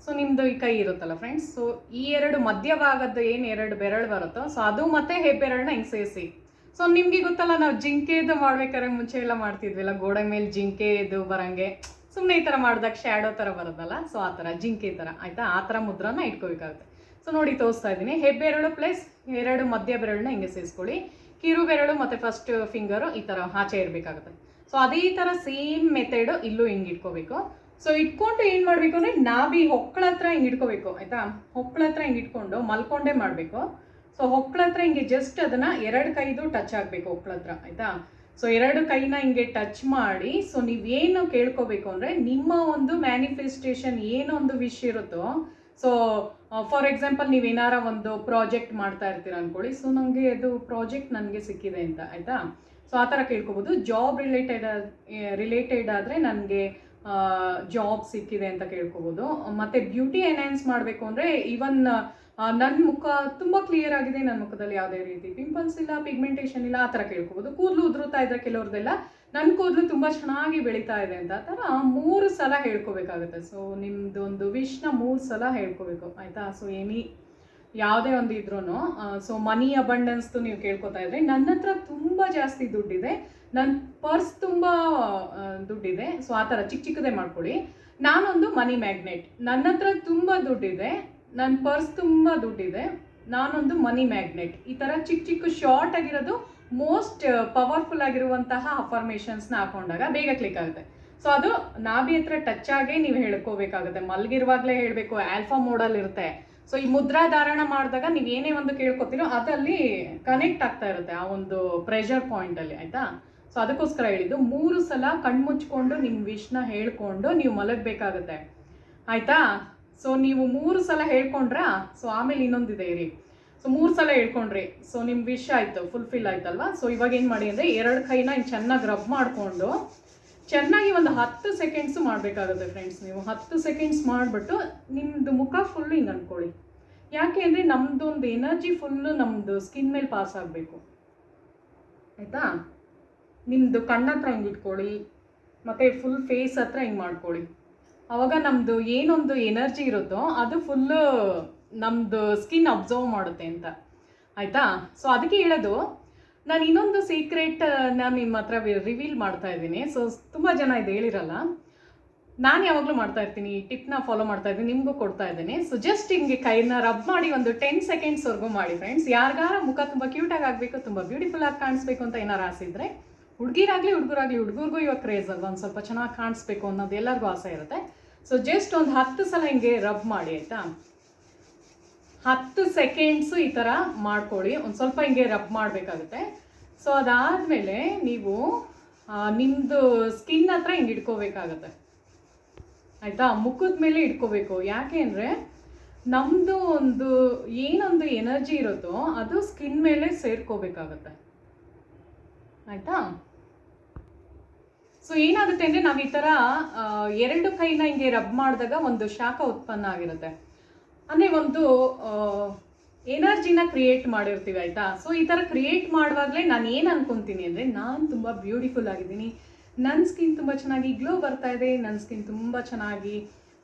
ಸೊ ನಿಮ್ಮದು ಈ ಕೈ ಇರುತ್ತಲ್ಲ ಫ್ರೆಂಡ್ಸ್, ಸೊ ಈ 2 ಮಧ್ಯಭಾಗದ ಏನು 2 ಬೆರಳು ಬರುತ್ತೋ, ಸೊ ಅದು ಮತ್ತೆ ಹೆಬ್ಬೆರಳನ್ನ ಹಿಂಗೆ ಸೇರಿಸಿ. ಸೊ ನಿಮಗೆ ಗೊತ್ತಲ್ಲ, ನಾವು ಜಿಂಕೆದು ಮಾಡ್ಬೇಕಾದ್ರೆ ಮುಂಚೆ ಎಲ್ಲ ಮಾಡ್ತಿದ್ವಿಲ್ಲ, ಗೋಡೆ ಮೇಲೆ ಜಿಂಕೆದು ಬರಂಗೆ, ಸುಮ್ಮನೆ ಈ ಥರ ಮಾಡಿದಾಗ ಶ್ಯಾಡೋ ಥರ ಬರೋದಲ್ಲ. ಸೊ ಆ ಥರ ಜಿಂಕೆ ಥರ, ಆಯಿತಾ, ಆ ಥರ ಮುದ್ರನ ಇಟ್ಕೋಬೇಕಾಗುತ್ತೆ. ಸೊ ನೋಡಿ ತೋರಿಸ್ತಾ ಇದ್ದೀನಿ. ಹೆಬ್ಬೆರಳು ಪ್ಲಸ್ 2 ಮಧ್ಯ ಬೆರಳನ್ನ ಹಿಂಗೆ ಸೇರಿಸ್ಕೊಳ್ಳಿ. ಕಿರು ಬೆರಳು ಮತ್ತು ಫಸ್ಟ್ ಫಿಂಗರು ಈ ಥರ ಆಚೆ ಇರಬೇಕಾಗುತ್ತೆ. ಸೊ ಅದೇ ಥರ ಸೇಮ್ ಮೆಥಡು ಇಲ್ಲೂ ಹಿಂಗೆ ಇಟ್ಕೋಬೇಕು. ಸೊ ಇಟ್ಕೊಂಡು ಏನು ಮಾಡಬೇಕು ಅಂದರೆ ನಾಭಿ ಹೊಕ್ಕಳ ಹತ್ರ ಹಿಂಗೆ ಇಟ್ಕೋಬೇಕು, ಆಯಿತಾ. ಹೊಕ್ಕಳ ಹತ್ರ ಹಿಂಗೆ ಇಟ್ಕೊಂಡು ಮಲ್ಕೊಂಡೇ ಮಾಡಬೇಕು. ಸೊ ಹೊಕ್ಕಳ ಹತ್ರ ಹಿಂಗೆ ಜಸ್ಟ್ ಅದನ್ನು 2 ಕೈದು ಟಚ್ ಆಗಬೇಕು ಹೊಕ್ಕಳ ಹತ್ರ, ಆಯಿತಾ. ಸೊ 2 ಕೈನ ಹಿಂಗೆ ಟಚ್ ಮಾಡಿ, ಸೊ ನೀವೇನು ಕೇಳ್ಕೋಬೇಕು ಅಂದರೆ ನಿಮ್ಮ ಒಂದು ಮ್ಯಾನಿಫೆಸ್ಟೇಷನ್ ಏನೋ ಒಂದು ವಿಷ್ ಇರುತ್ತೋ. ಸೊ ಫಾರ್ ಎಕ್ಸಾಂಪಲ್ ನೀವೇನಾರ ಒಂದು ಪ್ರಾಜೆಕ್ಟ್ ಮಾಡ್ತಾ ಇರ್ತೀರ ಅಂದ್ಕೊಳ್ಳಿ. ಸೊ ನನಗೆ ಅದು ಪ್ರಾಜೆಕ್ಟ್ ನನಗೆ ಸಿಕ್ಕಿದೆ ಅಂತ, ಆಯಿತಾ. ಸೊ ಆ ಥರ ಕೇಳ್ಕೊಬೋದು. ಜಾಬ್ ರಿಲೇಟೆಡ್ ಆದರೆ ನನಗೆ ಜಾಬ್ ಸಿಕ್ಕಿದೆ ಅಂತ ಕೇಳ್ಕೊಬೋದು. ಮತ್ತು ಬ್ಯೂಟಿ ಎನ್ಹ್ಯಾನ್ಸ್ ಮಾಡಬೇಕು ಅಂದರೆ ಈವನ್ ನನ್ನ ಮುಖ ತುಂಬ ಕ್ಲಿಯರ್ ಆಗಿದೆ, ನನ್ನ ಮುಖದಲ್ಲಿ ಯಾವುದೇ ರೀತಿ ಪಿಂಪಲ್ಸ್ ಇಲ್ಲ, ಪಿಗ್ಮೆಂಟೇಷನ್ ಇಲ್ಲ, ಆ ಥರ ಕೇಳ್ಕೊಬೋದು. ಕೂದಲು ಉದುರುತ್ತಾ ಇದ್ರೆ ಕೆಲವ್ರದ್ದೆಲ್ಲ ನನ್ನ ಕೂದಲು ತುಂಬ ಚೆನ್ನಾಗಿ ಬೆಳೀತಾ ಇದೆ ಅಂತ, ಆ ಥರ 3 ಸಲ ಹೇಳ್ಕೊಬೇಕಾಗುತ್ತೆ. ಸೊ ನಿಮ್ಮದು ಒಂದು ವಿಶ್ನ 3 ಸಲ ಹೇಳ್ಕೋಬೇಕು, ಆಯಿತಾ. ಸೊ ಯಾವುದೇ ಒಂದು ಇದ್ರೂ ಸೊ ಮನಿ ಅಬಂಡೆನ್ಸ್ದು ನೀವು ಕೇಳ್ಕೊತಾ ಇದ್ರೆ, ನನ್ನ ಹತ್ರ ತುಂಬ ಜಾಸ್ತಿ ದುಡ್ಡಿದೆ, ನನ್ನ ಪರ್ಸ್ ತುಂಬ ದುಡ್ಡಿದೆ, ಸೊ ಆ ಥರ ಚಿಕ್ಕದೇ ಮಾಡ್ಕೊಳ್ಳಿ. ನಾನೊಂದು ಮನಿ ಮ್ಯಾಗ್ನೆಟ್, ನನ್ನ ಹತ್ರ ತುಂಬ ದುಡ್ಡಿದೆ, ನನ್ನ ಪರ್ಸ್ ತುಂಬ ದುಡ್ಡಿದೆ, ನಾನೊಂದು ಮನಿ ಮ್ಯಾಗ್ನೆಟ್, ಈ ಥರ ಚಿಕ್ಕ ಶಾರ್ಟ್ ಆಗಿರೋದು ಮೋಸ್ಟ್ ಪವರ್ಫುಲ್ ಆಗಿರುವಂತಹ ಅಫರ್ಮೇಷನ್ಸ್ನ ಹಾಕೊಂಡಾಗ ಬೇಗ ಕ್ಲಿಕ್ ಆಗುತ್ತೆ. ಸೊ ಅದು ನಾಭಿ ಹತ್ರ ಟಚ್ ಆಗೇ ನೀವು ಹೇಳ್ಕೋಬೇಕಾಗುತ್ತೆ. ಮಲಗಿರುವಾಗಲೇ ಹೇಳಬೇಕು, ಆಲ್ಫಾ ಮೋಡಲ್ಲಿ ಇರುತ್ತೆ. ಸೊ ಈ ಮುದ್ರಾ ಧಾರಣ ಮಾಡಿದಾಗ ನೀವು ಏನೇ ಒಂದು ಕೇಳ್ಕೊತೀರೋ ಅದಲ್ಲಿ ಕನೆಕ್ಟ್ ಆಗ್ತಾ ಇರುತ್ತೆ ಆ ಒಂದು ಪ್ರೆಷರ್ ಪಾಯಿಂಟಲ್ಲಿ, ಆಯಿತಾ. ಸೊ ಅದಕ್ಕೋಸ್ಕರ ಹೇಳಿದ್ದು 3 ಸಲ ಕಣ್ಮುಚ್ಕೊಂಡು ನಿಮ್ಮ ವಿಶ್ನ ಹೇಳ್ಕೊಂಡು ನೀವು ಮಲಗಬೇಕಾಗುತ್ತೆ, ಆಯಿತಾ. ಸೊ ನೀವು 3 ಸಲ ಹೇಳ್ಕೊಂಡ್ರಾ. ಸೊ ಆಮೇಲೆ ಇನ್ನೊಂದಿದೆ ಇರಿ. ಸೊ 3 ಸಲ ಹೇಳ್ಕೊಂಡ್ರಿ, ಸೊ ನಿಮ್ಮ ವಿಶ್ ಆಯಿತು, ಫುಲ್ಫಿಲ್ ಆಯ್ತಲ್ವಾ. ಸೊ ಇವಾಗ ಏನು ಮಾಡಿ ಅಂದರೆ 2 ಕೈನ ಹಿಂಗೆ ಚೆನ್ನಾಗಿ ರಬ್ ಮಾಡಿಕೊಂಡು ಚೆನ್ನಾಗಿ ಒಂದು 10 ಸೆಕೆಂಡ್ಸು ಮಾಡಬೇಕಾಗುತ್ತೆ ಫ್ರೆಂಡ್ಸ್. ನೀವು 10 ಸೆಕೆಂಡ್ಸ್ ಮಾಡಿಬಿಟ್ಟು ನಿಮ್ಮದು ಮುಖ ಫುಲ್ಲು ಹಿಂಗೆ ಅಂದ್ಕೊಳ್ಳಿ. ಯಾಕೆ ಅಂದರೆ ನಮ್ಮದು ಒಂದು ಎನರ್ಜಿ ಫುಲ್ಲು ನಮ್ಮದು ಸ್ಕಿನ್ ಮೇಲೆ ಪಾಸ್ ಆಗಬೇಕು, ಆಯಿತಾ. ನಿಮ್ಮದು ಕಣ್ಣ ಹತ್ರ ಹಿಂಗೆ ಇಟ್ಕೊಳ್ಳಿ, ಮತ್ತು ಫುಲ್ ಫೇಸ್ ಹತ್ರ ಹಿಂಗೆ ಮಾಡ್ಕೊಳ್ಳಿ. ಆವಾಗ ನಮ್ಮದು ಏನೊಂದು ಎನರ್ಜಿ ಇರುತ್ತೋ ಅದು ಫುಲ್ಲು ನಮ್ಮದು ಸ್ಕಿನ್ ಅಬ್ಸರ್ವ್ ಮಾಡುತ್ತೆ ಅಂತ, ಆಯಿತಾ. ಸೊ ಅದಕ್ಕೆ ಹೇಳೋದು, ನಾನು ಇನ್ನೊಂದು ಸೀಕ್ರೆಟ್ ನಾನು ನಿಮ್ಮ ಹತ್ರ ರಿವೀಲ್ ಮಾಡ್ತಾ ಇದ್ದೀನಿ. ಸೊ ತುಂಬ ಜನ ಇದು ಹೇಳಿರಲ್ಲ, ನಾನು ಯಾವಾಗಲೂ ಮಾಡ್ತಾ ಇರ್ತೀನಿ, ಈ ಟಿಪ್ನ ಫಾಲೋ ಮಾಡ್ತಾ ಇದ್ದೀನಿ, ನಿಮಗೂ ಕೊಡ್ತಾ ಇದ್ದೀನಿ. ಸೊ ಜಸ್ಟ್ ಹಿಂಗೆ ಕೈನ ರಬ್ ಮಾಡಿ ಒಂದು 10 ಸೆಕೆಂಡ್ಸ್ವರೆಗೂ ಮಾಡಿ ಫ್ರೆಂಡ್ಸ್. ಯಾರಿಗಾರ ಮುಖ ತುಂಬ ಕ್ಯೂಟಾಗಿ ಆಗಬೇಕು, ತುಂಬ ಬ್ಯೂಟಿಫುಲ್ಲಾಗಿ ಕಾಣಿಸ್ಬೇಕು ಅಂತ ಏನಾರು ಆಸೆ ಇದ್ದರೆ, ಹುಡುಗಿರಾಗಲಿ ಹುಡುಗರಾಗಲಿ, ಹುಡುಗರಿಗೂ ಇವಾಗ ಕ್ರೇಜ್ ಅಲ್ವಾ, ಒಂದು ಸ್ವಲ್ಪ ಚೆನ್ನಾಗಿ ಕಾಣಿಸ್ಬೇಕು ಅನ್ನೋದು ಎಲ್ಲರಿಗೂ ಆಸೆ ಇರುತ್ತೆ. ಸೊ ಜಸ್ಟ್ ಒಂದು 10 ಸಲ ಹಿಂಗೆ ರಬ್ ಮಾಡಿ ಆಯಿತಾ. 10 ಸೆಕೆಂಡ್ಸು ಈ ಥರ ಮಾಡ್ಕೊಳ್ಳಿ. ಒಂದು ಸ್ವಲ್ಪ ಹಿಂಗೆ ರಬ್ ಮಾಡಬೇಕಾಗುತ್ತೆ. ಸೊ ಅದಾದಮೇಲೆ ನೀವು ನಿಮ್ಮದು ಸ್ಕಿನ್ ಹತ್ರ ಹಿಂಗೆ ಇಟ್ಕೋಬೇಕಾಗತ್ತೆ ಆಯಿತಾ. ಮುಖದ ಮೇಲೆ ಇಟ್ಕೋಬೇಕು. ಯಾಕೆ ಅಂದರೆ ನಮ್ಮದು ಏನೊಂದು ಎನರ್ಜಿ ಇರುತ್ತೋ ಅದು ಸ್ಕಿನ್ ಮೇಲೆ ಸೇರ್ಕೋಬೇಕಾಗತ್ತೆ ಆಯಿತಾ. ಸೊ ಏನಾಗುತ್ತೆ ಅಂದರೆ ನಾವು ಈ ಥರ 2 ಕೈನ ಹಿಂಗೆ ರಬ್ ಮಾಡಿದಾಗ ಒಂದು ಶಾಖ ಉತ್ಪನ್ನ ಆಗಿರುತ್ತೆ. ಅಂದರೆ ಒಂದು ಎನರ್ಜಿನ ಕ್ರಿಯೇಟ್ ಮಾಡಿರ್ತೀವಿ ಆಯಿತಾ. ಸೊ ಈ ಥರ ಕ್ರಿಯೇಟ್ ಮಾಡುವಾಗಲೇ ನಾನು ಏನು ಅನ್ಕೊತೀನಿ ಅಂದರೆ ನಾನು ತುಂಬ ಬ್ಯೂಟಿಫುಲ್ ಆಗಿದ್ದೀನಿ, ನನ್ನ ಸ್ಕಿನ್ ತುಂಬ ಚೆನ್ನಾಗಿ ಗ್ಲೋ ಬರ್ತಾ ಇದೆ, ನನ್ನ ಸ್ಕಿನ್ ತುಂಬ ಚೆನ್ನಾಗಿ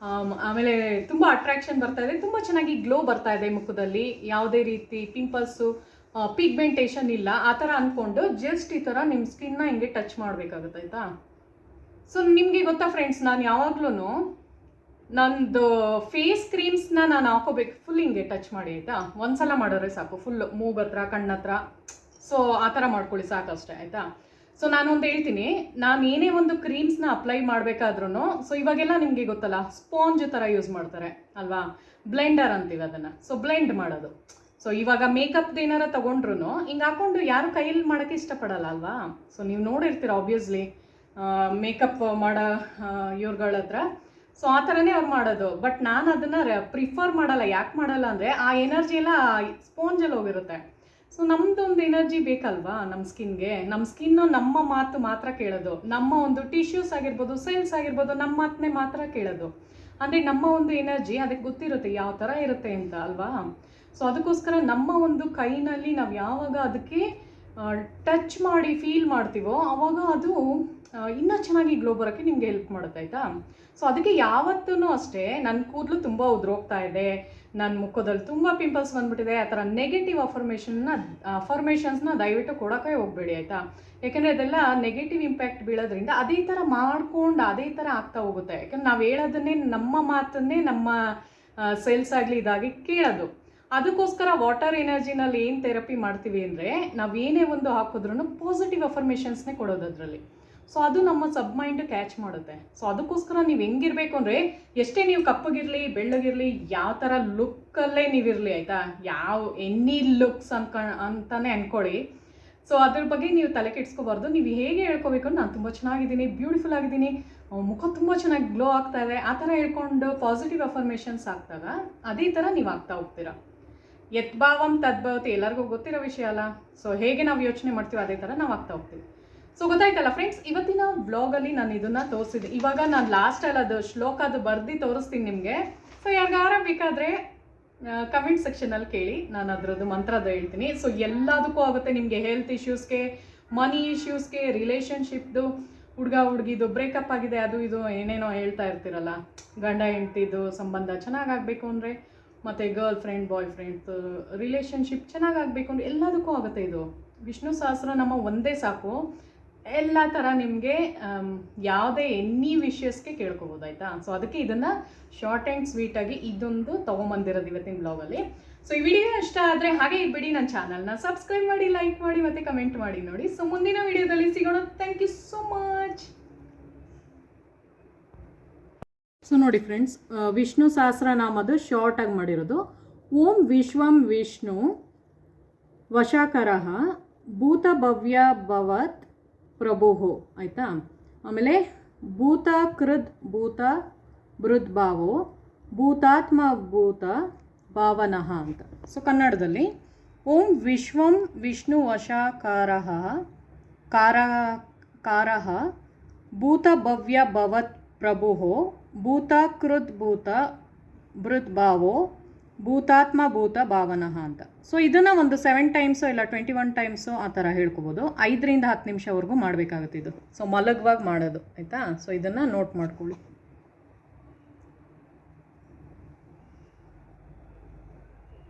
ಆಮೇಲೆ ತುಂಬ ಅಟ್ರಾಕ್ಷನ್ ಬರ್ತಾ ಇದೆ, ತುಂಬ ಚೆನ್ನಾಗಿ ಗ್ಲೋ ಬರ್ತಾ ಇದೆ ಮುಖದಲ್ಲಿ, ಯಾವುದೇ ರೀತಿ ಪಿಂಪಲ್ಸು ಪಿಗ್ಮೆಂಟೇಷನ್ ಇಲ್ಲ ಆ ಥರ ಅಂದ್ಕೊಂಡು ಜಸ್ಟ್ ಈ ಥರ ನಿಮ್ಮ ಸ್ಕಿನ್ನ ಹಿಂಗೆ ಟಚ್ ಮಾಡಬೇಕಾಗುತ್ತೆ ಆಯಿತಾ. ಸೊ ನಿಮಗೆ ಗೊತ್ತಾ ಫ್ರೆಂಡ್ಸ್, ನಾನು ಯಾವಾಗ್ಲೂ ನಂದು ಫೇಸ್ ಕ್ರೀಮ್ಸ್ನ ನಾನು ಹಾಕೋಬೇಕು ಫುಲ್ ಹಿಂಗೆ ಟಚ್ ಮಾಡಿ ಆಯಿತಾ. ಒಂದ್ಸಲ ಮಾಡಿದ್ರೆ ಸಾಕು, ಫುಲ್ ಮೂಗ್ ಹತ್ರ ಕಣ್ಣ ಹತ್ರ. ಸೊ ಆ ಥರ ಮಾಡ್ಕೊಳ್ಳಿ ಸಾಕಷ್ಟೇ ಆಯಿತಾ. ಸೊ ನಾನೊಂದು ಹೇಳ್ತೀನಿ, ನಾನು ಏನೇ ಒಂದು ಕ್ರೀಮ್ಸ್ನ ಅಪ್ಲೈ ಮಾಡಬೇಕಾದ್ರೂ ಸೊ ಇವಾಗೆಲ್ಲ ನಿಮಗೆ ಗೊತ್ತಲ್ಲ ಸ್ಪಾಂಜ್ ಥರ ಯೂಸ್ ಮಾಡ್ತಾರೆ ಅಲ್ವಾ, ಬ್ಲೆಂಡರ್ ಅಂತೀವಿ ಅದನ್ನು. ಸೊ ಬ್ಲೆಂಡ್ ಮಾಡೋದು. ಸೊ ಇವಾಗ ಮೇಕಪ್ದು ಏನಾರ ತೊಗೊಂಡ್ರು ಹಿಂಗೆ ಹಾಕೊಂಡು ಯಾರು ಕೈಯಲ್ಲಿ ಮಾಡೋಕ್ಕೆ ಇಷ್ಟಪಡಲ್ಲ ಅಲ್ವಾ. ಸೊ ನೀವು ನೋಡಿರ್ತೀರ ಆಬ್ವಿಯಸ್ಲಿ ಮೇಕಪ್ ಮಾಡೋ ಇವ್ರುಗಳ ಹತ್ರ. ಸೊ ಆ ಥರನೇ ಅವ್ರು ಮಾಡೋದು. ಬಟ್ ನಾನು ಅದನ್ನು ಪ್ರಿಫರ್ ಮಾಡಲ್ಲ. ಯಾಕೆ ಮಾಡಲ್ಲ ಅಂದರೆ ಆ ಎನರ್ಜಿ ಎಲ್ಲ ಸ್ಪಾಂಜಲ್ಲಿ ಹೋಗಿರುತ್ತೆ. ಸೊ ನಮ್ಮದೊಂದು ಎನರ್ಜಿ ಬೇಕಲ್ವಾ ನಮ್ಮ ಸ್ಕಿನ್ಗೆ. ನಮ್ಮ ಸ್ಕಿನ್ನು ನಮ್ಮ ಮಾತು ಮಾತ್ರ ಕೇಳೋದು, ನಮ್ಮ ಒಂದು ಟಿಶ್ಯೂಸ್ ಆಗಿರ್ಬೋದು, ಸೆಲ್ಸ್ ಆಗಿರ್ಬೋದು, ನಮ್ಮ ಮಾತನ್ನೇ ಮಾತ್ರ ಕೇಳೋದು. ಅಂದರೆ ನಮ್ಮ ಒಂದು ಎನರ್ಜಿ ಅದಕ್ಕೆ ಗೊತ್ತಿರುತ್ತೆ ಯಾವ ಥರ ಇರುತ್ತೆ ಅಂತ ಅಲ್ವಾ. ಸೊ ಅದಕ್ಕೋಸ್ಕರ ನಮ್ಮ ಒಂದು ಕೈನಲ್ಲಿ ನಾವು ಯಾವಾಗ ಅದಕ್ಕೆ ಟಚ್ ಮಾಡಿ ಫೀಲ್ ಮಾಡ್ತೀವೋ ಆವಾಗ ಅದು ಇನ್ನೂ ಚೆನ್ನಾಗಿ ಗ್ಲೋ ಬರೋಕ್ಕೆ ನಿಮಗೆ ಹೆಲ್ಪ್ ಮಾಡುತ್ತೆ ಆಯಿತಾ. ಸೊ ಅದಕ್ಕೆ ಯಾವತ್ತೂ ಅಷ್ಟೇ ನನ್ನ ಕೂದಲು ತುಂಬ ಉದುರೋಗ್ತಾ ಇದೆ, ನನ್ನ ಮುಖದಲ್ಲಿ ತುಂಬ ಪಿಂಪಲ್ಸ್ ಬಂದ್ಬಿಟ್ಟಿದೆ, ಆ ಥರ ನೆಗೆಟಿವ್ ಅಫರ್ಮೇಷನ್ಸ್ನ ದಯವಿಟ್ಟು ಕೊಡೋಕ್ಕೆ ಹೋಗಬೇಡಿ ಆಯಿತಾ. ಯಾಕೆಂದರೆ ಅದೆಲ್ಲ ನೆಗೆಟಿವ್ ಇಂಪ್ಯಾಕ್ಟ್ ಬೀಳೋದ್ರಿಂದ ಅದೇ ಥರ ಮಾಡ್ಕೊಂಡು ಅದೇ ಥರ ಆಗ್ತಾ ಹೋಗುತ್ತೆ. ಯಾಕಂದ್ರೆ ನಾವು ಹೇಳೋದನ್ನೇ ನಮ್ಮ ಮಾತನ್ನೇ ನಮ್ಮ ಸೆಲ್ಸ್ ಆಗಲಿ ಇದಾಗಿ ಕೇಳೋದು. ಅದಕ್ಕೋಸ್ಕರ ವಾಟರ್ ಎನರ್ಜಿನಲ್ಲಿ ಏನು ಥೆರಪಿ ಮಾಡ್ತೀವಿ ಅಂದರೆ ನಾವೇನೇ ಒಂದು ಹಾಕಿದ್ರೂ ಪಾಸಿಟಿವ್ ಅಫರ್ಮೇಷನ್ಸ್ನೇ ಕೊಡೋದು ಅದರಲ್ಲಿ. ಸೊ ಅದು ನಮ್ಮ ಸಬ್ ಮೈಂಡ್ ಕ್ಯಾಚ್ ಮಾಡುತ್ತೆ. ಸೊ ಅದಕ್ಕೋಸ್ಕರ ನೀವು ಹೆಂಗಿರ್ಬೇಕು ಅಂದರೆ ಎಷ್ಟೇ ನೀವು ಕಪ್ಪಗಿರಲಿ ಬೆಳ್ಳಗಿರಲಿ ಯಾವ ಥರ ಲುಕ್ಕಲ್ಲೇ ನೀವಿರಲಿ ಆಯಿತಾ, ಯಾವ ಎನಿ ಲುಕ್ಸ್ ಅಂತಾನೆ ಅಂದ್ಕೊಳ್ಳಿ. ಸೊ ಅದ್ರ ಬಗ್ಗೆ ನೀವು ತಲೆ ಕೆಡಿಸ್ಕೋಬಾರ್ದು. ನೀವು ಹೇಗೆ ಹೇಳ್ಕೋಬೇಕು, ನಾನು ತುಂಬ ಚೆನ್ನಾಗಿದ್ದೀನಿ, ಬ್ಯೂಟಿಫುಲ್ ಆಗಿದ್ದೀನಿ, ಮುಖ ತುಂಬ ಚೆನ್ನಾಗಿ ಗ್ಲೋ ಆಗ್ತಾ ಇದೆ, ಆ ಥರ ಹೇಳ್ಕೊಂಡು ಪಾಸಿಟಿವ್ ಅಫರ್ಮೇಷನ್ಸ್ ಆಗ್ತಾಗ ಅದೇ ಥರ ನೀವು ಆಗ್ತಾ ಹೋಗ್ತೀರಾ. ಯದ್ಭಾವಂ ತದ್ಭವತಿ ಎಲ್ಲರಿಗೂ ಗೊತ್ತಿರೋ ವಿಷಯ ಅಲ್ಲ. ಸೊ ಹೇಗೆ ನಾವು ಯೋಚನೆ ಮಾಡ್ತೀವಿ ಅದೇ ಥರ ನಾವು ಆಗ್ತಾ ಹೋಗ್ತೀವಿ. ಸೊ ಗೊತ್ತಾಯ್ತಲ್ಲ ಫ್ರೆಂಡ್ಸ್, ಇವತ್ತಿನ ವ್ಲಾಗಲ್ಲಿ ನಾನು ಇದನ್ನು ತೋರಿಸಿದೆ. ಇವಾಗ ನಾನು ಲಾಸ್ಟಲ್ಲಿ ಅದು ಶ್ಲೋಕ ಅದು ಬರ್ದು ತೋರಿಸ್ತೀನಿ ನಿಮಗೆ. ಸೊ ಯಾರಿಗಾರ ಬೇಕಾದರೆ ಕಮೆಂಟ್ ಸೆಕ್ಷನಲ್ಲಿ ಕೇಳಿ, ನಾನು ಅದರದ್ದು ಮಂತ್ರದ ಹೇಳ್ತೀನಿ. ಸೊ ಎಲ್ಲದಕ್ಕೂ ಆಗುತ್ತೆ ನಿಮಗೆ, ಹೆಲ್ತ್ ಇಶ್ಯೂಸ್ಗೆ, ಮನಿ ಇಶ್ಯೂಸ್ಗೆ, ರಿಲೇಷನ್ಶಿಪ್ದು, ಹುಡುಗ ಹುಡುಗಿದು ಬ್ರೇಕಪ್ ಆಗಿದೆ ಅದು ಇದು ಏನೇನೋ ಹೇಳ್ತಾ ಇರ್ತೀರಲ್ಲ, ಗಂಡ ಹೆಂಡ್ತಿದು ಸಂಬಂಧ ಚೆನ್ನಾಗಾಗಬೇಕು ಅಂದರೆ, ಮತ್ತು girlfriend boyfriend relationship ಚೆನ್ನಾಗಾಗಬೇಕು ಅಂದರೆ ಎಲ್ಲದಕ್ಕೂ ಆಗುತ್ತೆ ಇದು. ವಿಷ್ಣು ಸಹಸ್ರನಾಮ ಒಂದೇ ಸಾಕು, ಎಲ್ಲ ಥರ ನಿಮಗೆ ಯಾವುದೇ ಎನಿ ವಿಷಯಸ್ಗೆ ಕೇಳ್ಕೊಬೋದು ಆಯಿತಾ. ಸೊ ಅದಕ್ಕೆ ಇದನ್ನು ಶಾರ್ಟ್ ಆ್ಯಂಡ್ ಸ್ವೀಟಾಗಿ ಇದೊಂದು ತೊಗೊಂಬಂದಿರೋದು ಇವತ್ತಿನ ಬ್ಲಾಗಲ್ಲಿ. ಸೊ ಈ ವಿಡಿಯೋ ಇಷ್ಟ ಆದರೆ ಹಾಗೆ ಇಟ್ಬಿಡಿ, ನನ್ನ ಚಾನಲ್ನ ಸಬ್ಸ್ಕ್ರೈಬ್ ಮಾಡಿ, ಲೈಕ್ ಮಾಡಿ ಮತ್ತು ಕಮೆಂಟ್ ಮಾಡಿ ನೋಡಿ. ಸೊ ಮುಂದಿನ ವಿಡಿಯೋದಲ್ಲಿ ಸಿಗೋಣ. Thank you so much. So ನೋಡಿ ಫ್ರೆಂಡ್ಸ್, ವಿಷ್ಣು ಸಹಸ್ರನಾಮದು ಶಾರ್ಟಾಗಿ ಮಾಡಿರೋದು. ಓಂ ವಿಶ್ವಂ ವಿಷ್ಣು ವಶಾಕರಃ ಭೂತ ಭವ್ಯ ಭವತ್ ಪ್ರಭು ಆಯಿತಾ. ಆಮೇಲೆ ಭೂತ ಕೃದ್ ಭೂತ ಬೃದ್ಭಾವೋ ಭೂತಾತ್ಮ ಭೂತ ಭಾವನಃ ಅಂತ. ಸೊ ಕನ್ನಡದಲ್ಲಿ ಓಂ ವಿಶ್ವಂ ವಿಷ್ಣು ವಶಾಕರಃ ಕಾರಃ ಭೂತ ಭವ್ಯ ಭವತ್ ಪ್ರಭು ಭೂತ ಕೃದ್ ಭೂತ ಬೃದ್ಭಾವೋ ಭೂತಾತ್ಮ ಭೂತ ಭಾವನಃ ಅಂತ. ಸೊ ಇದನ್ನು ಒಂದು 7 ಟೈಮ್ಸು ಇಲ್ಲ 21 ಟೈಮ್ಸು ಆ ಥರ ಹೇಳ್ಕೊಬೋದು. 5 ರಿಂದ 10 ನಿಮಿಷವರೆಗೂ ಮಾಡಬೇಕಾಗುತ್ತೆ ಇದು. ಸೊ ಮಲಗುವಾಗ ಮಾಡೋದು ಆಯಿತಾ. ಸೊ ಇದನ್ನು ನೋಟ್ ಮಾಡ್ಕೊಳ್ಳಿ.